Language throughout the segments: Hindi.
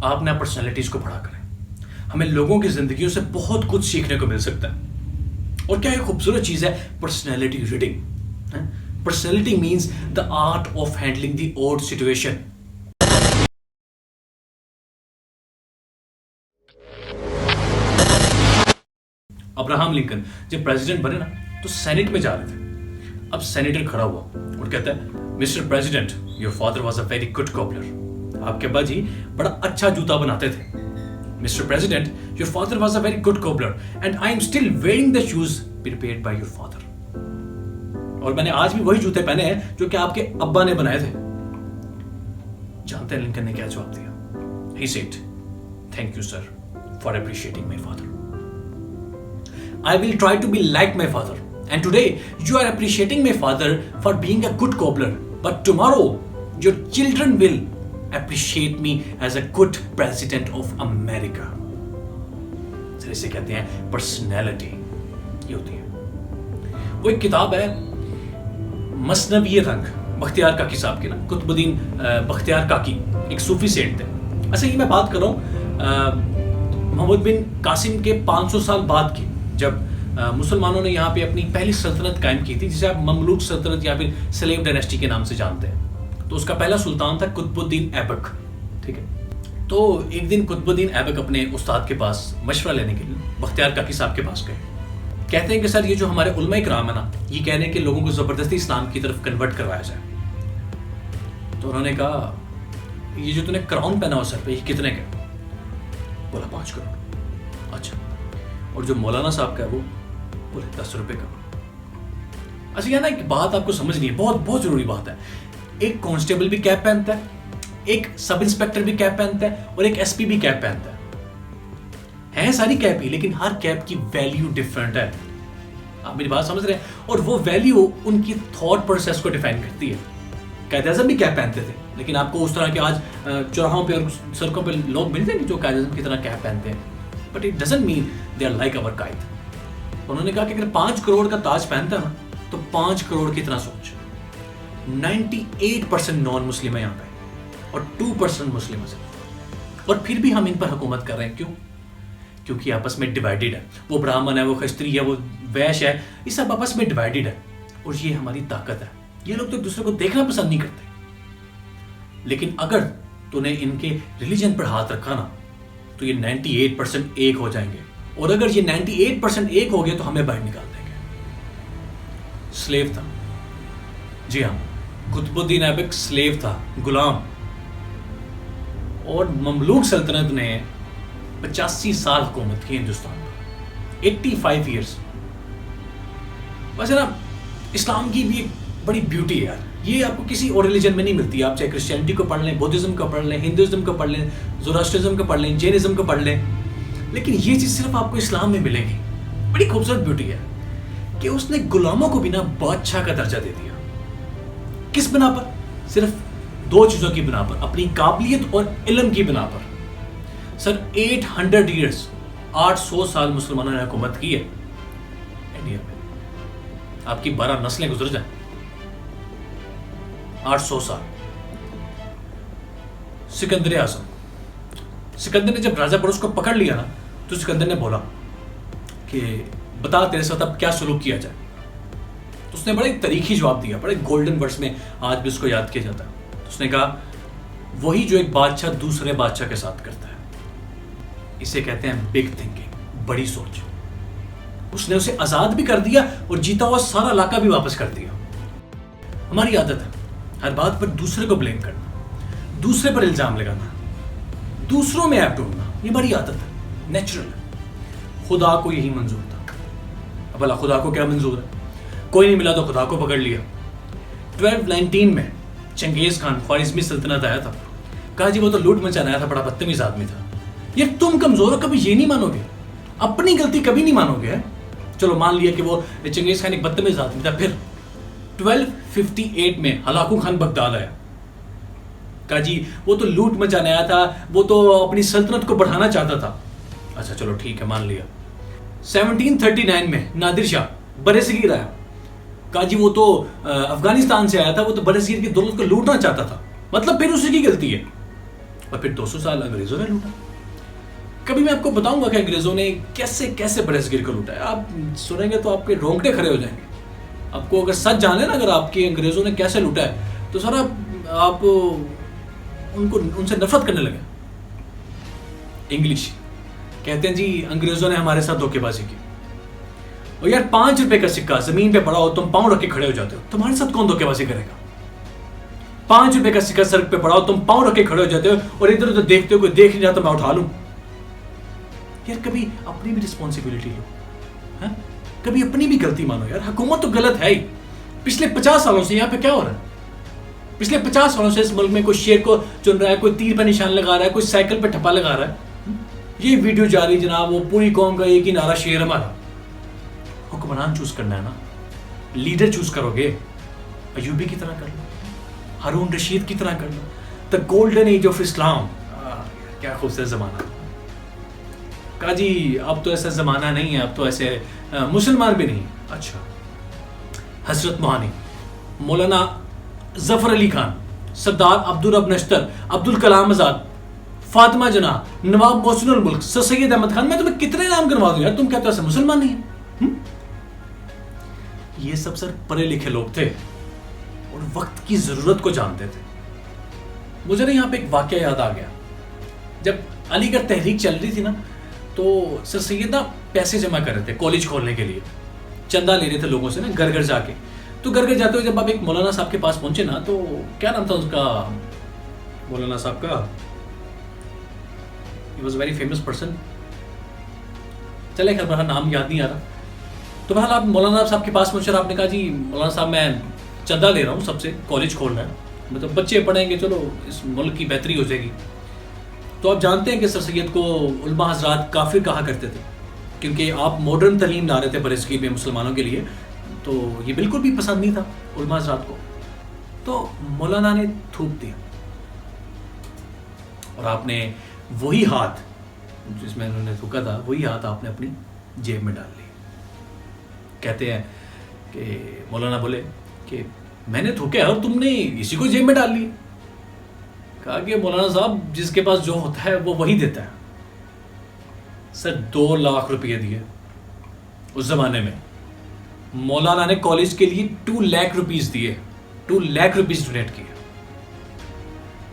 आपने पर्सनैलिटीज को पढ़ा करें। हमें लोगों की जिंदगियों से बहुत कुछ सीखने को मिल सकता है। और क्या एक खूबसूरत चीज है personality reading. Personality means the art of handling the odd situation. Abraham Lincoln जब प्रेसिडेंट बने ना तो सेनेट में जा रहे थे। अब सेनेटर खड़ा हुआ और कहता है, mister president, your father was a very good coupler. आपके अब्बा जी बड़ा अच्छा जूता बनाते थे। Mister president, your father was a very good coupler and I am still wearing the shoes prepared by your father. और मैंने आज भी वही जूते पहने हैं जो कि आपके अब्बा ने बनाए थे। जानते हैं लिंकन ने क्या जवाब दिया? He said, thank you sir for appreciating my father. I will try to be like my father. And today you are appreciating my father for being a good cobbler. But tomorrow your children will appreciate me as a good president of America. Sir इसे कहते हैं पर्सनैलिटी। ये होती है। वो एक किताब है मसनवी रंग, बख्तियार काकी साहब की ना, कुतुबुद्दीन बख्तियार काकी, एक सूफी सेंट थे। अच्छा ये मैं बात कर रहा हूँ मोहम्मद बिन कासिम के 500 साल बाद की, जब मुसलमानों ने यहाँ पे अपनी पहली सल्तनत कायम की थी, जिसे आप ममलूक सल्तनत या फिर स्लेव डायनेस्टी के नाम से जानते हैं। तो उसका पहला सुल्तान था कुतुबुद्दीन ऐबक। ठीक है, तो एक दिन कुतुबुद्दीन ऐबक अपने उस्ताद के पास मशवरा लेने के लिए बख्तियार काकी साहब के पास गए। कहते हैं कि सर ये जो हमारे उलमा इकराम है ना, ये कह रहे हैं कि लोगों को जबरदस्ती इस्लाम की तरफ कन्वर्ट करवाया जाए। तो उन्होंने कहा, ये जो तूने क्राउन पहना हो सर पे, ये कितने का? बोला 5 करोड़। अच्छा, और जो मौलाना साहब का है वो बोले 10 रुपए का। अच्छा यार ना एक बात आपको समझनी है, बहुत बहुत जरूरी बात है। एक कांस्टेबल भी कैप पहनता है, एक सब इंस्पेक्टर भी कैप पहनता है और एक एसपी भी कैप पहनता है सारी कैप ही, लेकिन हर कैप की वैल्यू डिफरेंट है। आप मेरी बात समझ रहे हैं? और वो वैल्यू उनकी थॉट प्रोसेस को डिफाइन करती है। कायद आज़म भी कैप पहनते थे, लेकिन आपको उस तरह के आज चौराहों पे और सड़कों पे लोग मिलते हैं जो कायद आज़म की तरह कैप पहनते हैं, but it doesn't mean they are like our कायद। उन्होंने कहा कि अगर 5 करोड़ का ताज पहनता है ना, तो 5 करोड़ की तरह सोच। 98% नॉन मुस्लिम है यहाँ पे और 2% मुस्लिम है, और फिर भी हम इन पर हुकूमत कर रहे हैं। क्यों? क्योंकि आपस में डिवाइडेड है। वो ब्राह्मण है, वो खस्त्री है, वो वैश्य है, ये सब आपस में डिवाइडेड है। और ये हमारी ताकत है। ये लोग तो एक दूसरे को देखना पसंद नहीं करते, लेकिन अगर तूने इनके रिलीजन पर हाथ रखा ना, तो ये 98% एक हो जाएंगे। और अगर ये 98% एक हो गए तो हमें बाहर निकाल देंगे। स्लेव था, जी हाँ, कुतुबुद्दीन ऐबक स्लेव था, गुलाम। और ममलूक सल्तनत ने 85 साल हुकूमत की हिंदुस्तान पर, 85 ईयर्स। वैसे ना इस्लाम की भी एक बड़ी ब्यूटी है यार, ये आपको किसी और रिलीजन में नहीं मिलती। आप चाहे क्रिश्चियनिटी को पढ़ लें, बुद्धिज्म को पढ़ लें, हिंदुइज्म को पढ़ लें, ज़ोरास्ट्रिज्म को पढ़ लें, जैनिज्म को पढ़ लें, लेकिन ये चीज़ सिर्फ आपको इस्लाम में मिलेगी। बड़ी खूबसूरत ब्यूटी है कि उसने गुलामों को भी ना बादशाह का दर्जा दे दिया। किस बिना पर? सिर्फ 2 चीज़ों की बिना पर, अपनी काबिलियत और इल्म की बिना पर। सर 800 ईयर्स, 800 साल मुसलमानों ने हुकूमत की है इंडिया में। आपकी 12 नस्लें गुजर जाए, 800 साल। सिकंदर आज़म, सिकंदर ने जब राजा पुरुष को पकड़ लिया ना, तो सिकंदर ने बोला कि बता तेरे साथ अब क्या सलूक किया जाए। तो उसने बड़ा एक तरीकी जवाब दिया, बड़े गोल्डन वर्ड्स में, आज भी उसको याद किया जाता है। तो उसने कहा, वही जो एक बादशाह दूसरे बादशाह के साथ करता है, इसे कहते हैं बिग थिंकिंग, बड़ी सोच। उसने उसे आजाद भी कर दिया और जीता हुआ सारा इलाका भी वापस कर दिया। हमारी आदत है हर बात पर दूसरे को ब्लेम करना, दूसरे पर इल्जाम लगाना, दूसरों में ऐप ढूंढना, ये बड़ी आदत है, नेचुरल है। खुदा को यही मंजूर था। अब भला खुदा को क्या मंजूर है? कोई नहीं मिला तो खुदा को पकड़ लिया। 1219 में चंगेज खान ख्वारिज़मी सल्तनत आया था। कहा जी वो तो लूट मचाने आया था, बड़ा बदतमीज आदमी था। ये तुम कमजोर हो, कभी ये नहीं मानोगे, अपनी गलती कभी नहीं मानोगे। चलो मान लिया कि वो चंगेज खान एक बदतमीज आदमी था। फिर 1258 में हलाकू खान बगदाद आया। कहा जी वो तो लूट मचाने आया था, वो तो अपनी सल्तनत को बढ़ाना चाहता था। अच्छा चलो ठीक है, मान लिया। 1739 में नादिर शाह बरेसगीर आया। कहा जी वो तो अफगानिस्तान से आया था, वो तो बरेसगीर की दौलत को लूटना चाहता था, मतलब फिर उसी की गलती है। और फिर 200 साल अंग्रेजों ने लूटा। कभी मैं आपको बताऊंगा कि अंग्रेजों ने कैसे कैसे बरसगीर को लूटा है। आप सुनेंगे तो आपके रोंगटे खड़े हो जाएंगे। आपको अगर सच जाने ना, अगर आपके अंग्रेजों ने कैसे लूटा है, तो सर आप उनसे नफरत करने लगे। इंग्लिश कहते हैं जी अंग्रेजों ने हमारे साथ धोखेबाजी की। और यार 5 रुपए का सिक्का जमीन पे पड़ा हो, तुम पांव रख के खड़े हो जाते हो, तुम्हारे साथ कौन धोखेबाजी करेगा? 5 रुपए का सिक्का सड़क पे पड़ा हो, तुम पांव रख के खड़े हो जाते हो और इधर उधर देखते हो, कोई देख नहीं रहा तो मैं उठा लूं। यार कभी अपनी भी रिस्पॉन्सिबिलिटी लो, है? कभी अपनी भी गलती मानो यार। हुकूमत तो गलत है ही। पिछले 50 सालों से यहाँ पे क्या हो रहा है? पिछले 50 सालों से इस मुल्क में कोई शेर को चुन रहा है, कोई तीर पर निशान लगा रहा है, कोई साइकिल पर ठप्पा लगा रहा है। ये वीडियो जारी जनाब, वो पूरी कौम का एक ही नारा, शेर हमारा। हुक्मरान चूज करना है ना, लीडर चूज करोगे, अयूबी की तरह कर लो, हारून रशीद की तरह कर लो, the golden age of Islam. क्या खूबसूरत जमाना। कहा जी अब तो ऐसा जमाना नहीं है, अब तो ऐसे मुसलमान भी नहीं। अच्छा, हसरत मोहानी, मौलाना जफर अली खान, सरदार अब्दुल रब नश्तर, अब्दुल कलाम आजाद, फातिमा जना, नवाब मोहसिनुल मुल्क, सर सैयद अहमद खान। मैं तुम्हें कितने नाम करवा दूं यार, तुम कहते हो ऐसे मुसलमान नहीं है? ये सब सर पढ़े लिखे लोग थे और वक्त की जरूरत को जानते थे। मुझे ना यहाँ पे एक वाकया याद आ गया। जब अलीगढ़ तहरीक चल रही थी ना, तो सर सैयद ना पैसे जमा कर रहे थे कॉलेज खोलने के लिए, चंदा ले रहे थे लोगों से ना, घर घर जाके। तो घर घर जाते हुए जब आप एक मौलाना साहब के पास पहुंचे ना, तो क्या नाम था उसका, मौलाना साहब का, he was very famous person, चले खैर मेरा नाम याद नहीं आ रहा। तो बहरहाल आप मौलाना साहब के पास पहुंचे और आपने कहा जी मौलाना साहब मैं चंदा ले रहा हूँ सबसे, कॉलेज खोलना है, मतलब बच्चे पढ़ेंगे, चलो इस मुल्क की बेहतरी हो जाएगी। तो आप जानते हैं कि सर सैयद को उलमा हजरात काफिर कहा करते थे, क्योंकि आप मॉडर्न तलीम ला रहे थे बरसगीर में मुसलमानों के लिए। तो ये बिल्कुल भी पसंद नहीं था उलमा हजरात को। तो मौलाना ने थूक दिया और आपने वही हाथ जिसमें उन्होंने थूका था, वही हाथ आपने अपनी जेब में डाल लिया। कहते हैं कि मौलाना बोले कि मैंने थूका और तुमने इसी को जेब में डाल लिया। कहा कि मौलाना साहब जिसके पास जो होता है वो वही देता है। सर 2 लाख रुपए दिए उस जमाने में। मौलाना ने कॉलेज के लिए 2 लाख रुपीस दिए, 2 लाख रुपीस डोनेट किए।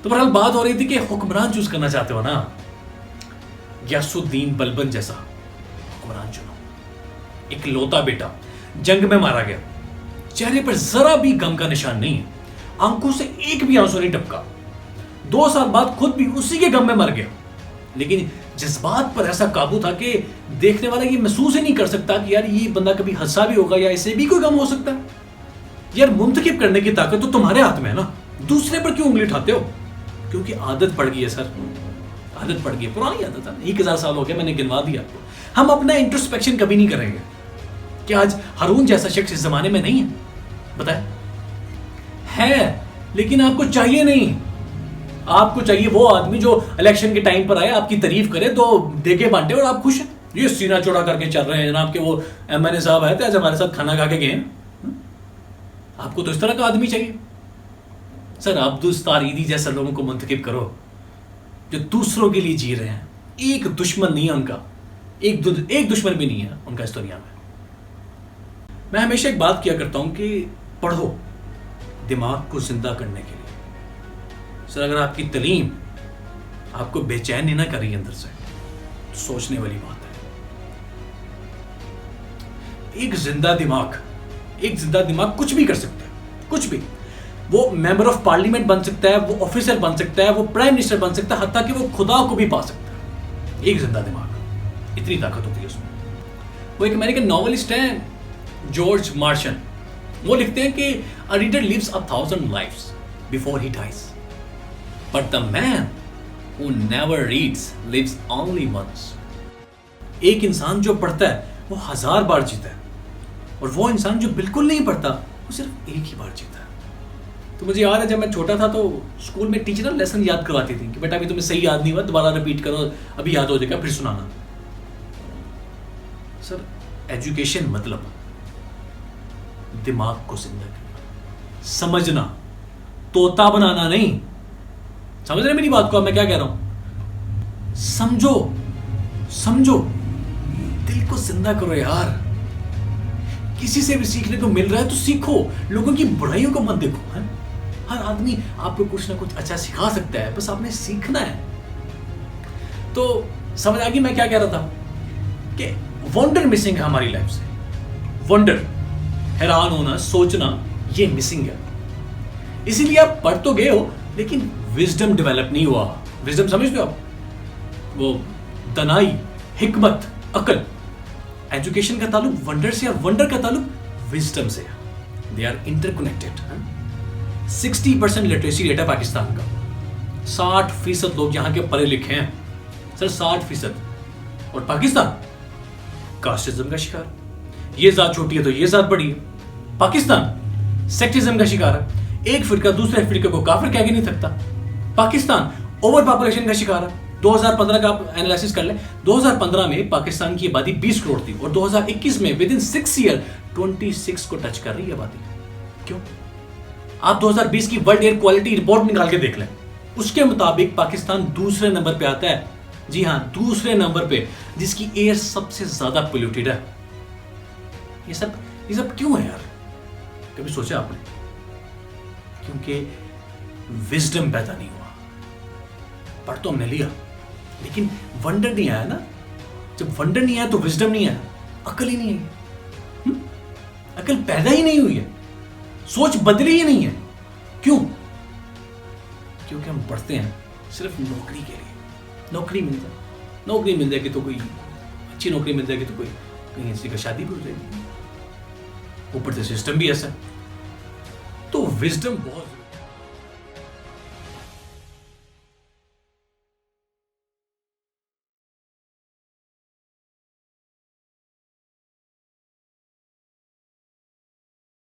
तो बहरहाल बात हो रही थी कि हुक्मरान चूज करना चाहते हो ना, गियासुद्दीन बलबन जैसा हुक्मरान चुनो। इकलौता बेटा जंग में मारा गया, चेहरे पर जरा भी गम का निशान नहीं है, आंखों से एक भी आंसू नहीं टपका। 2 साल बाद खुद भी उसी के गम में मर गया, लेकिन जज्बात पर ऐसा काबू था कि देखने वाला ये महसूस ही नहीं कर सकता कि यार ये बंदा कभी हंसा भी होगा या इसे भी कोई गम हो सकता है। यार मुंतखब करने की ताकत तो तुम्हारे हाथ में है ना, दूसरे पर क्यों उंगली उठाते हो? क्योंकि आदत पड़ गई है सर, आदत पड़ गई है, पुरानी आदत है। 1000 साल हो गया, मैंने गिनवा दिया आपको। हम अपना इंट्रोस्पेक्शन कभी नहीं करेंगे कि आज हारून जैसा शख्स इस जमाने में नहीं है, बताए है, लेकिन आपको चाहिए नहीं। आपको चाहिए वो आदमी जो इलेक्शन के टाइम पर आए, आपकी तारीफ करे, तो देके बांटे और आप खुश हैं। ये सीना चौड़ा करके चल रहे हैं जनाब के वो एमएनए साहब आए थे आज हमारे साथ खाना खा के गए। आपको तो इस तरह का आदमी चाहिए। सर अब्दुल सत्तार ईदी जैसे लोगों को मुंतखब करो जो दूसरों के लिए जी रहे हैं। एक दुश्मन नहीं है उनका, एक दुश्मन भी नहीं है उनका इस दुनिया में। मैं हमेशा एक बात किया करता हूं कि पढ़ो दिमाग को जिंदा करने के लिए। सर अगर आपकी तलीम आपको बेचैन नहीं ना कर रही अंदर से, तो सोचने वाली बात है। एक जिंदा दिमाग कुछ भी कर सकता है, कुछ भी। वो मेंबर ऑफ पार्लियामेंट बन सकता है, वो ऑफिसर बन सकता है, वो प्राइम मिनिस्टर बन सकता है, हत्ता कि वो खुदा को भी पा सकता है। एक जिंदा दिमाग, इतनी ताकत होती है उसमें। वो एक अमेरिकन नॉवेलिस्ट हैं जॉर्ज मार्शन, वो लिखते हैं कि a reader lives 1000 lives before he dies, but the man who never reads lives only once. एक इंसान जो पढ़ता है वो 1000 बार जीता है, और वो इंसान जो बिल्कुल नहीं पढ़ता वो सिर्फ एक ही बार जीता है। तो मुझे याद है जब मैं छोटा था तो स्कूल में टीचर लेसन याद करवाती थी कि बेटा अभी तुम्हें सही याद नहीं हुआ, दोबारा रिपीट करो, अभी याद हो जाएगा, फिर सुनाना। सर एजुकेशन मतलब दिमाग को जिंदा करना, समझना, तोता बनाना नहीं, समझ रहे मेरी बात को? अब मैं क्या कह रहा हूं, समझो समझो, दिल को जिंदा करो यार। किसी से भी सीखने को मिल रहा है तो सीखो, लोगों की बुराइयों को मत देखो। है? हर आदमी आपको कुछ ना कुछ अच्छा सिखा सकता है, बस आपने सीखना है। तो समझ आ गई मैं क्या कह रहा था कि वंडर मिसिंग है हमारी लाइफ से। वंडर, हैरान होना, सोचना, ये मिसिंग है। इसीलिए आप पढ़ तो गए हो लेकिन विजडम डेवलप नहीं हुआ। विजडम समझते हो आप? वो दनाई, हिकमत, अकल। एजुकेशन का ताल्लुक वंडर से और वंडर का ताल्लुक विजडम से। They are interconnected. 60% literacy rate है पाकिस्तान का। 60% लोग यहां के पढ़े लिखे हैं सर, 60%। और पाकिस्तान कास्टिज्म का शिकार। ये जात छोटी है तो ये जात बड़ी है। पाकिस्तान सेक्टिज्म का शिकार है। एक फिरका दूसरे फिरके को काफिर कह के नहीं सकता। पाकिस्तान ओवर पॉपुलेशन का शिकार है। 2015 का आप एनालिसिस कर ले, 2015 में पाकिस्तान की आबादी 20 करोड़ थी और 2021 में विद इन 6 ईयर 26 को टच कर रही है आबादी। क्यों? आप 2020 की वर्ल्ड एयर क्वालिटी रिपोर्ट निकाल के देख लें, उसके मुताबिक पाकिस्तान दूसरे नंबर पे आता है। जी हां, दूसरे नंबर पे, जिसकी एयर सबसे ज्यादा पोल्यूटेड है। ये सब क्यों है यार? कभी सोचा आपने? क्योंकि विजडम पैदा नहीं हुआ। पढ़ तो हमने लिया लेकिन वंडर नहीं आया ना। जब वंडर नहीं आया तो विजडम नहीं आया, अकल ही नहीं आई। अकल पैदा ही नहीं हुई है, सोच बदली ही नहीं है। क्यों? क्योंकि हम पढ़ते हैं सिर्फ नौकरी के लिए। नौकरी मिल जाएगी तो कोई अच्छी नौकरी मिल जाएगी तो कोई कहीं किसी का शादी भी हो जाएगी। ऊपर से सिस्टम भी ऐसा। तो विजडम बहुत